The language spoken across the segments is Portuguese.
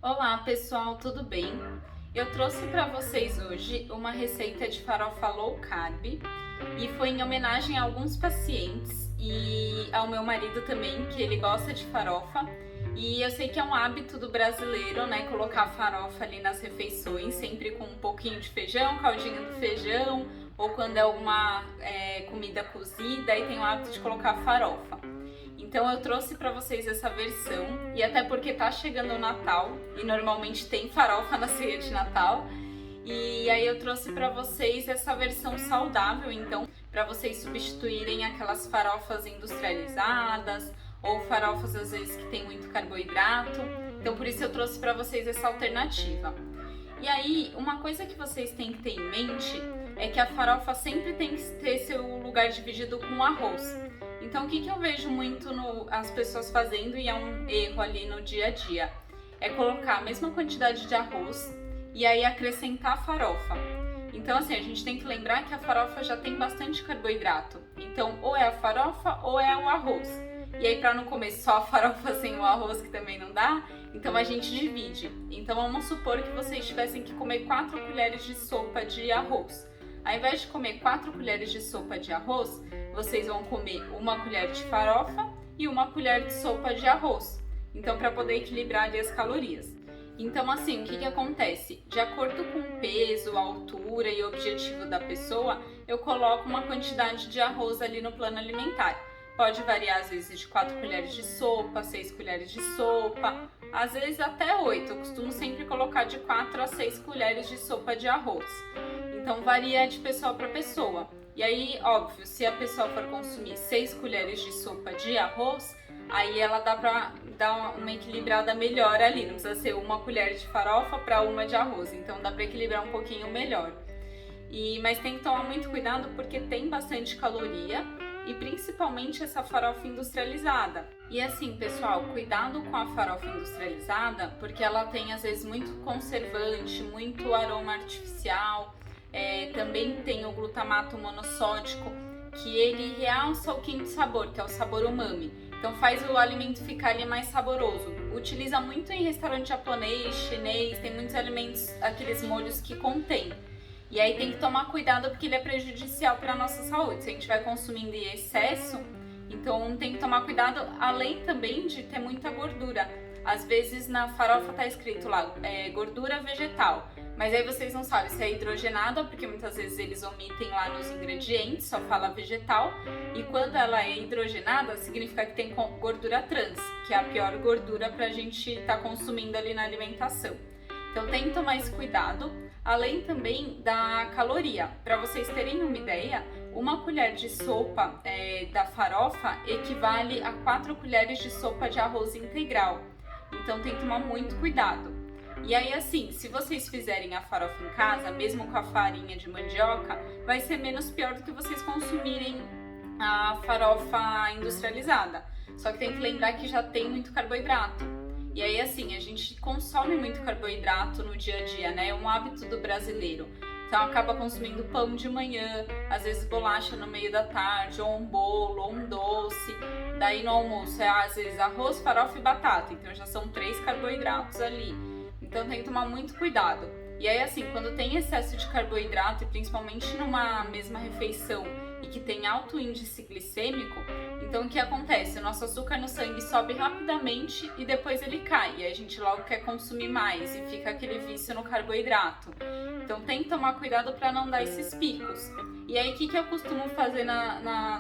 Olá pessoal, tudo bem? Eu trouxe para vocês hoje uma receita de farofa low carb e foi em homenagem a alguns pacientes e ao meu marido também, que ele gosta de farofa. E eu sei que é um hábito do brasileiro, né, colocar farofa ali nas refeições, sempre com um pouquinho de feijão, caldinho do feijão, ou quando é alguma comida cozida, aí tem o hábito de colocar farofa. Então eu trouxe para vocês essa versão, e até porque tá chegando o Natal e normalmente tem farofa na ceia de Natal. E aí eu trouxe para vocês essa versão saudável, então, para vocês substituírem aquelas farofas industrializadas ou farofas às vezes que tem muito carboidrato. Então por isso eu trouxe para vocês essa alternativa. E aí, uma coisa que vocês têm que ter em mente é que a farofa sempre tem que ter seu lugar dividido com arroz. Então, o que eu vejo muito as pessoas fazendo, e é um erro ali no dia a dia, é colocar a mesma quantidade de arroz e aí acrescentar farofa. Então, assim, a gente tem que lembrar que a farofa já tem bastante carboidrato. Então, ou é a farofa ou é o arroz. E aí, para não comer só a farofa sem o arroz, que também não dá, então a gente divide. Então, vamos supor que vocês tivessem que comer 4 colheres de sopa de arroz. Ao invés de comer 4 colheres de sopa de arroz, vocês vão comer 1 colher de farofa e 1 colher de sopa de arroz. Então, para poder equilibrar ali as calorias. Então, assim, o que acontece? De acordo com o peso, a altura e o objetivo da pessoa, eu coloco uma quantidade de arroz ali no plano alimentar. Pode variar, às vezes, de 4 colheres de sopa, 6 colheres de sopa, às vezes até 8. Eu costumo sempre colocar de 4 a 6 colheres de sopa de arroz. Então, varia de pessoa para pessoa. E aí, óbvio, se a pessoa for consumir 6 colheres de sopa de arroz, aí ela dá pra dar uma equilibrada melhor ali. Não precisa ser 1 colher de farofa para 1 de arroz. Então, dá para equilibrar um pouquinho melhor. Mas tem que tomar muito cuidado porque tem bastante caloria e principalmente essa farofa industrializada. E assim, pessoal, cuidado com a farofa industrializada porque ela tem, às vezes, muito conservante, muito aroma artificial. Também tem o glutamato monossódico, que ele realça o quinto sabor, que é o sabor umami. Então faz o alimento ficar ali mais saboroso. Utiliza muito em restaurante japonês, chinês, tem muitos alimentos, aqueles molhos que contém. E aí tem que tomar cuidado porque ele é prejudicial para a nossa saúde. Se a gente vai consumindo em excesso, então tem que tomar cuidado, além também de ter muita gordura. Às vezes na farofa tá escrito lá, gordura vegetal. Mas aí vocês não sabem se é hidrogenada, porque muitas vezes eles omitem lá nos ingredientes, só fala vegetal. E quando ela é hidrogenada, significa que tem gordura trans, que é a pior gordura pra gente estar consumindo ali na alimentação. Então tem que tomar esse cuidado, além também da caloria. Para vocês terem uma ideia, 1 colher de sopa da farofa equivale a 4 colheres de sopa de arroz integral. Então tem que tomar muito cuidado. E aí, assim, se vocês fizerem a farofa em casa, mesmo com a farinha de mandioca, vai ser menos pior do que vocês consumirem a farofa industrializada. Só que tem que lembrar que já tem muito carboidrato. E aí, assim, a gente consome muito carboidrato no dia a dia, né? É um hábito do brasileiro. Então acaba consumindo pão de manhã, às vezes bolacha no meio da tarde, ou um bolo, ou um doce. Daí no almoço às vezes arroz, farofa e batata. Então já são 3 carboidratos ali. Então tem que tomar muito cuidado. E aí, assim, quando tem excesso de carboidrato, e principalmente numa mesma refeição e que tem alto índice glicêmico, então o que acontece? O nosso açúcar no sangue sobe rapidamente e depois ele cai. E aí a gente logo quer consumir mais e fica aquele vício no carboidrato. Então tem que tomar cuidado para não dar esses picos. E aí o que eu costumo fazer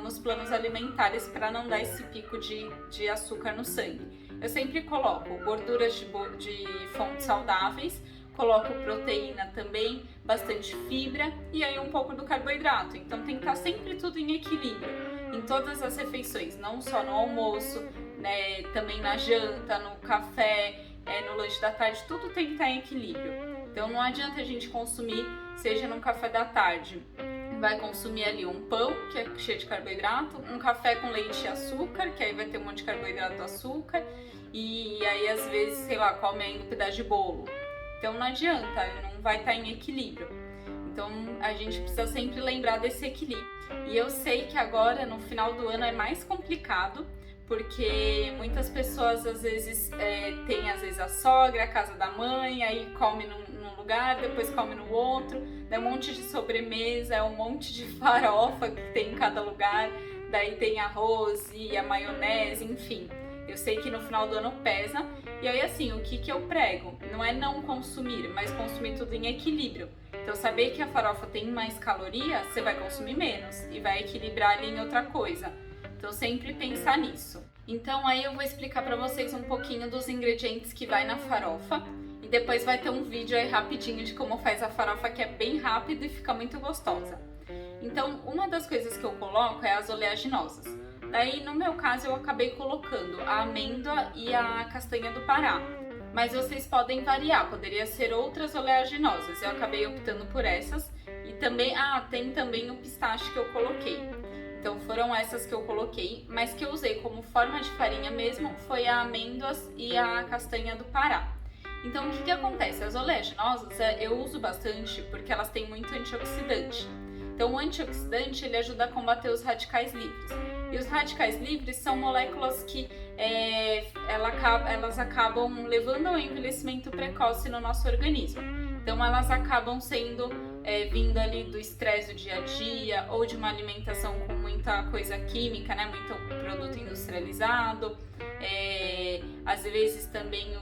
nos planos alimentares para não dar esse pico de açúcar no sangue? Eu sempre coloco gorduras de fontes saudáveis, coloco proteína também, bastante fibra e aí um pouco do carboidrato. Então tem que estar sempre tudo em equilíbrio, em todas as refeições, não só no almoço, né, também na janta, no café, no lanche da tarde, tudo tem que estar em equilíbrio. Então não adianta a gente consumir, seja no café da tarde, vai consumir ali um pão, que é cheio de carboidrato, um café com leite e açúcar, que aí vai ter um monte de carboidrato e açúcar, e aí às vezes, sei lá, come ainda um pedaço de bolo. Então não adianta, não vai estar em equilíbrio. Então a gente precisa sempre lembrar desse equilíbrio. E eu sei que agora, no final do ano, é mais complicado, porque muitas pessoas às vezes têm a sogra, a casa da mãe, aí come num lugar, depois come no outro, dá um monte de sobremesa, um monte de farofa que tem em cada lugar, daí tem arroz e a maionese, enfim. Eu sei que no final do ano pesa, e aí assim, o que eu prego? Não é não consumir, mas consumir tudo em equilíbrio. Então saber que a farofa tem mais caloria, você vai consumir menos e vai equilibrar ali em outra coisa. Então sempre pensar nisso. Então aí eu vou explicar para vocês um pouquinho dos ingredientes que vai na farofa e depois vai ter um vídeo aí rapidinho de como faz a farofa, que é bem rápido e fica muito gostosa. Então uma das coisas que eu coloco é as oleaginosas. Daí no meu caso eu acabei colocando a amêndoa e a castanha do Pará. Mas vocês podem variar, poderia ser outras oleaginosas. Eu acabei optando por essas e também, tem também o pistache que eu coloquei. Então foram essas que eu coloquei, mas que eu usei como forma de farinha mesmo foi a amêndoas e a castanha do Pará. Então o que acontece? As oleaginosas eu uso bastante porque elas têm muito antioxidante. Então o antioxidante ele ajuda a combater os radicais livres. E os radicais livres são moléculas que elas acabam levando ao envelhecimento precoce no nosso organismo. Então elas acabam sendo vindo ali do estresse do dia a dia ou de uma alimentação com muita coisa química, né? Muito produto industrializado. Às vezes também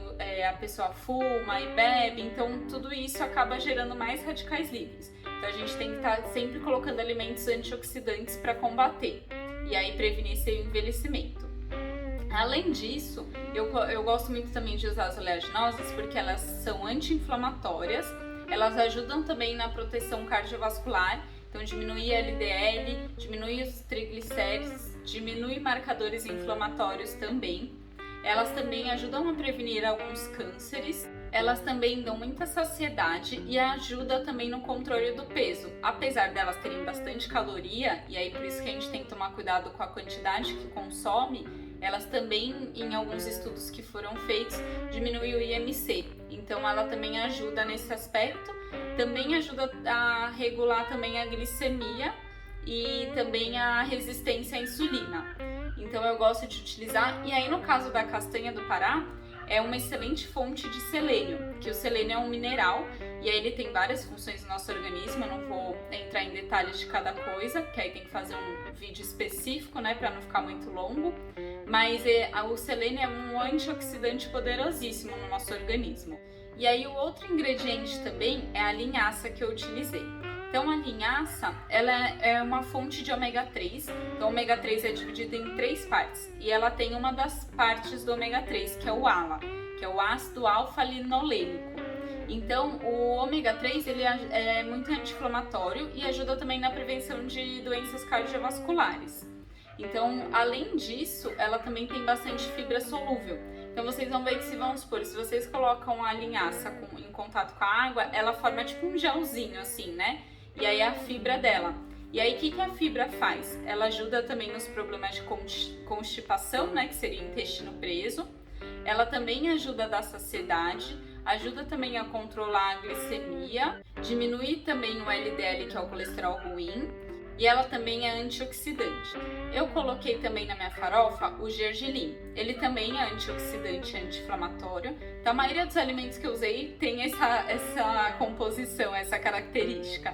a pessoa fuma e bebe, então tudo isso acaba gerando mais radicais livres. Então a gente tem que estar sempre colocando alimentos antioxidantes para combater e aí prevenir esse envelhecimento. Além disso, eu gosto muito também de usar as oleaginosas porque elas são anti-inflamatórias, elas ajudam também na proteção cardiovascular, então diminui LDL, diminui os triglicéridos, diminui marcadores inflamatórios também. Elas também ajudam a prevenir alguns cânceres. Elas também dão muita saciedade e ajudam também no controle do peso. Apesar delas terem bastante caloria, e aí por isso que a gente tem que tomar cuidado com a quantidade que consome, elas também, em alguns estudos que foram feitos, diminuem o IMC. Então ela também ajuda nesse aspecto. Também ajuda a regular também a glicemia e também a resistência à insulina. Então eu gosto de utilizar, e aí no caso da castanha do Pará, é uma excelente fonte de selênio, que o selênio é um mineral e aí ele tem várias funções no nosso organismo. Eu não vou entrar em detalhes de cada coisa, que aí tem que fazer um vídeo específico, né, para não ficar muito longo, mas o selênio é um antioxidante poderosíssimo no nosso organismo. E aí o outro ingrediente também é a linhaça que eu utilizei. Então a linhaça, ela é uma fonte de ômega 3, então o ômega 3 é dividido em 3 partes, e ela tem uma das partes do ômega 3, que é o ALA, que é o ácido alfa-linolênico. Então o ômega 3 ele é muito anti-inflamatório e ajuda também na prevenção de doenças cardiovasculares. Então, além disso, ela também tem bastante fibra solúvel. Então vocês vão ver que se vocês colocam a linhaça em contato com a água, ela forma tipo um gelzinho assim, né? E aí a fibra dela. E aí o que a fibra faz? Ela ajuda também nos problemas de constipação, né? Que seria intestino preso. Ela também ajuda a dar saciedade, ajuda também a controlar a glicemia, diminui também o LDL, que é o colesterol ruim. E ela também é antioxidante. Eu coloquei também na minha farofa o gergelim. Ele também é antioxidante, anti-inflamatório. Então a maioria dos alimentos que eu usei tem essa composição, essa característica.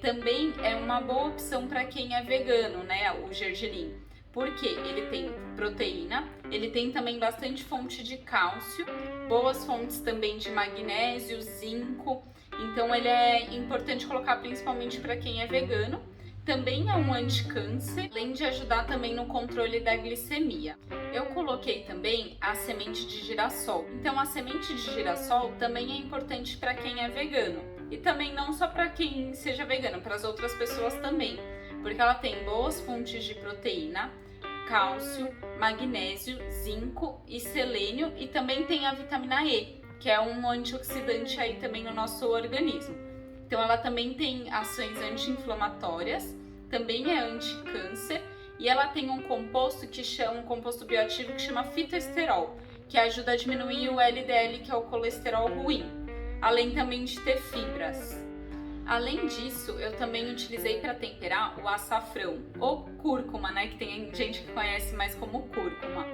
Também é uma boa opção para quem é vegano, né, o gergelim. Porque ele tem proteína, ele tem também bastante fonte de cálcio, boas fontes também de magnésio, zinco. Então ele é importante colocar principalmente para quem é vegano. Também é um anticâncer, além de ajudar também no controle da glicemia. Eu coloquei também a semente de girassol. Então a semente de girassol também é importante para quem é vegano. E também não só para quem seja vegano, para as outras pessoas também. Porque ela tem boas fontes de proteína, cálcio, magnésio, zinco e selênio. E também tem a vitamina E, que é um antioxidante aí também no nosso organismo. Então ela também tem ações anti-inflamatórias, também é anti-câncer e ela tem um composto um composto bioativo que chama fitoesterol, que ajuda a diminuir o LDL, que é o colesterol ruim, além também de ter fibras. Além disso, eu também utilizei para temperar o açafrão, ou cúrcuma, né, que tem gente que conhece mais como cúrcuma.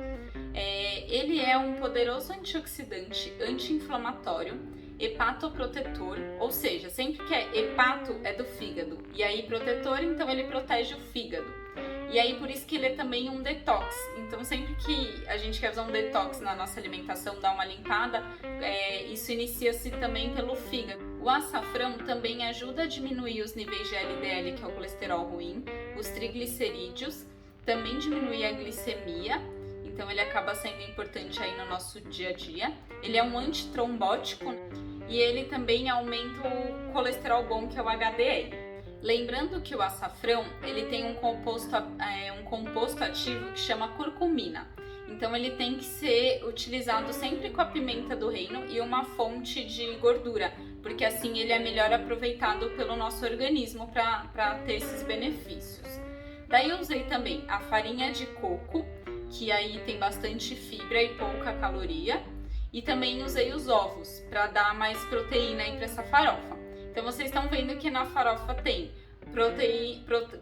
Ele é um poderoso antioxidante, anti-inflamatório, hepatoprotetor, ou seja, sempre que é hepato é do fígado, e aí protetor, então ele protege o fígado. E aí por isso que ele é também um detox, então sempre que a gente quer usar um detox na nossa alimentação, dar uma limpada, isso inicia-se também pelo fígado. O açafrão também ajuda a diminuir os níveis de LDL, que é o colesterol ruim, os triglicerídeos, também diminui a glicemia, então ele acaba sendo importante aí no nosso dia a dia. Ele é um antitrombótico e ele também aumenta o colesterol bom, que é o HDL. Lembrando que o açafrão, ele tem um composto ativo que chama curcumina. Então ele tem que ser utilizado sempre com a pimenta do reino e uma fonte de gordura, porque assim ele é melhor aproveitado pelo nosso organismo para ter esses benefícios. Daí eu usei também a farinha de coco, que aí tem bastante fibra e pouca caloria, e também usei os ovos para dar mais proteína aí para essa farofa. Então vocês estão vendo que na farofa tem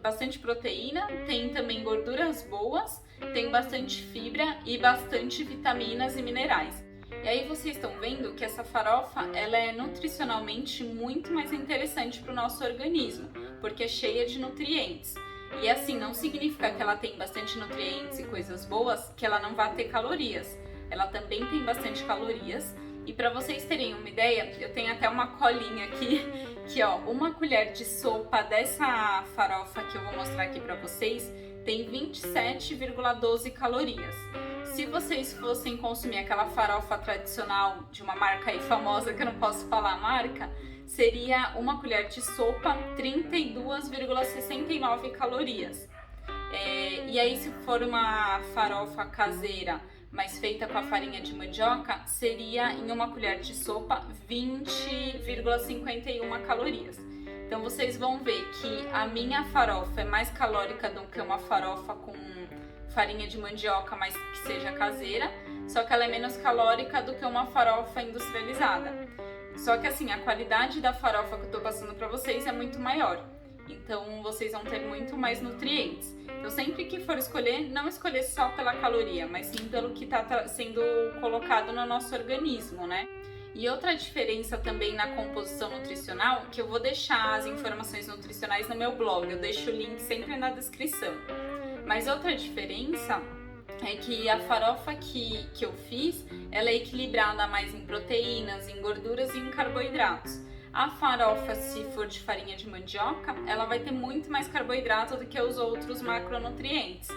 bastante proteína, tem também gorduras boas, tem bastante fibra e bastante vitaminas e minerais. E aí vocês estão vendo que essa farofa ela é nutricionalmente muito mais interessante para o nosso organismo, porque é cheia de nutrientes. E assim, não significa que ela tem bastante nutrientes e coisas boas, que ela não vai ter calorias. Ela também tem bastante calorias. E para vocês terem uma ideia, eu tenho até uma colinha aqui, que ó, uma colher de sopa dessa farofa que eu vou mostrar aqui para vocês, tem 27,12 calorias. Se vocês fossem consumir aquela farofa tradicional de uma marca aí famosa, que eu não posso falar a marca, seria uma colher de sopa 32,69 calorias. E aí se for uma farofa caseira, mas feita com a farinha de mandioca, seria em uma colher de sopa 20,51 calorias. Então vocês vão ver que a minha farofa é mais calórica do que uma farofa com farinha de mandioca, mas que seja caseira, só que ela é menos calórica do que uma farofa industrializada. Só que assim, a qualidade da farofa que eu tô passando para vocês é muito maior. Então vocês vão ter muito mais nutrientes. Então sempre que for escolher, não escolher só pela caloria, mas sim pelo que está sendo colocado no nosso organismo, né? E outra diferença também na composição nutricional, que eu vou deixar as informações nutricionais no meu blog, eu deixo o link sempre na descrição. Mas outra diferença é que a farofa que eu fiz, ela é equilibrada mais em proteínas, em gorduras e em carboidratos. A farofa, se for de farinha de mandioca, ela vai ter muito mais carboidrato do que os outros macronutrientes.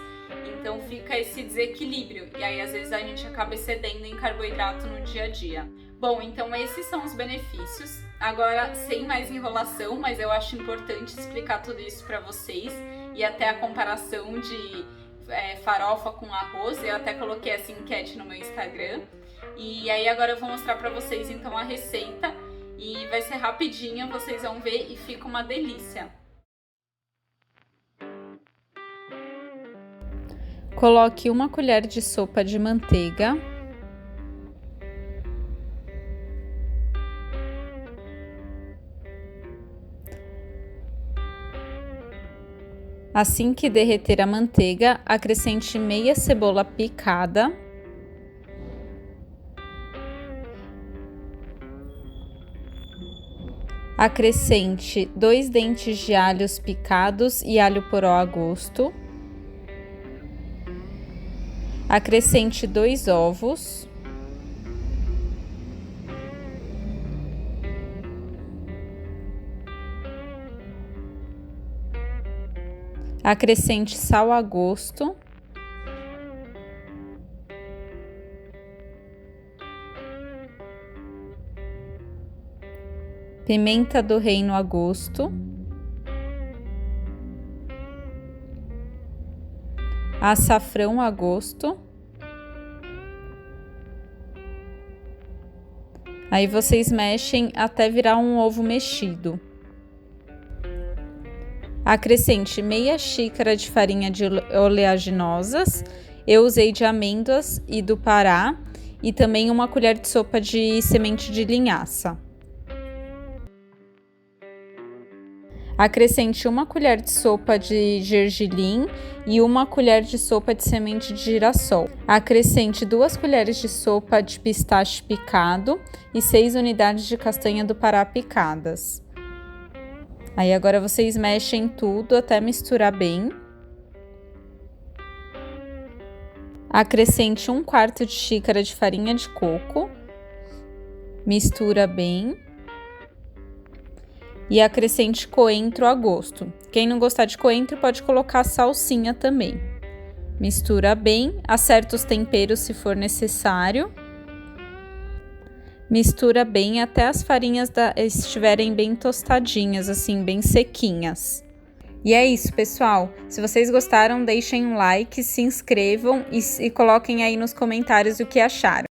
Então fica esse desequilíbrio e aí às vezes a gente acaba excedendo em carboidrato no dia a dia. Bom, então esses são os benefícios. Agora, sem mais enrolação, mas eu acho importante explicar tudo isso para vocês e até a comparação de farofa com arroz. Eu até coloquei essa enquete no meu Instagram. E aí agora eu vou mostrar para vocês então a receita. E vai ser rapidinho, vocês vão ver e fica uma delícia. Coloque uma colher de sopa de manteiga. Assim que derreter a manteiga, acrescente meia cebola picada. Acrescente 2 dentes de alhos picados e alho poró a gosto. Acrescente 2 ovos. Acrescente sal a gosto. Pimenta do reino a gosto. Açafrão a gosto. Aí vocês mexem até virar um ovo mexido. Acrescente meia xícara de farinha de oleaginosas. Eu usei de amêndoas e do Pará e também uma colher de sopa de semente de linhaça. Acrescente 1 colher de sopa de gergelim e 1 colher de sopa de semente de girassol. Acrescente 2 colheres de sopa de pistache picado e 6 unidades de castanha do Pará picadas. Aí agora vocês mexem tudo até misturar bem. Acrescente 1/4 de xícara de farinha de coco. Mistura bem. E acrescente coentro a gosto. Quem não gostar de coentro pode colocar salsinha também. Mistura bem, acerta os temperos se for necessário. Mistura bem até as farinhas estiverem bem tostadinhas, assim, bem sequinhas. E é isso, pessoal. Se vocês gostaram, deixem um like, se inscrevam e coloquem aí nos comentários o que acharam.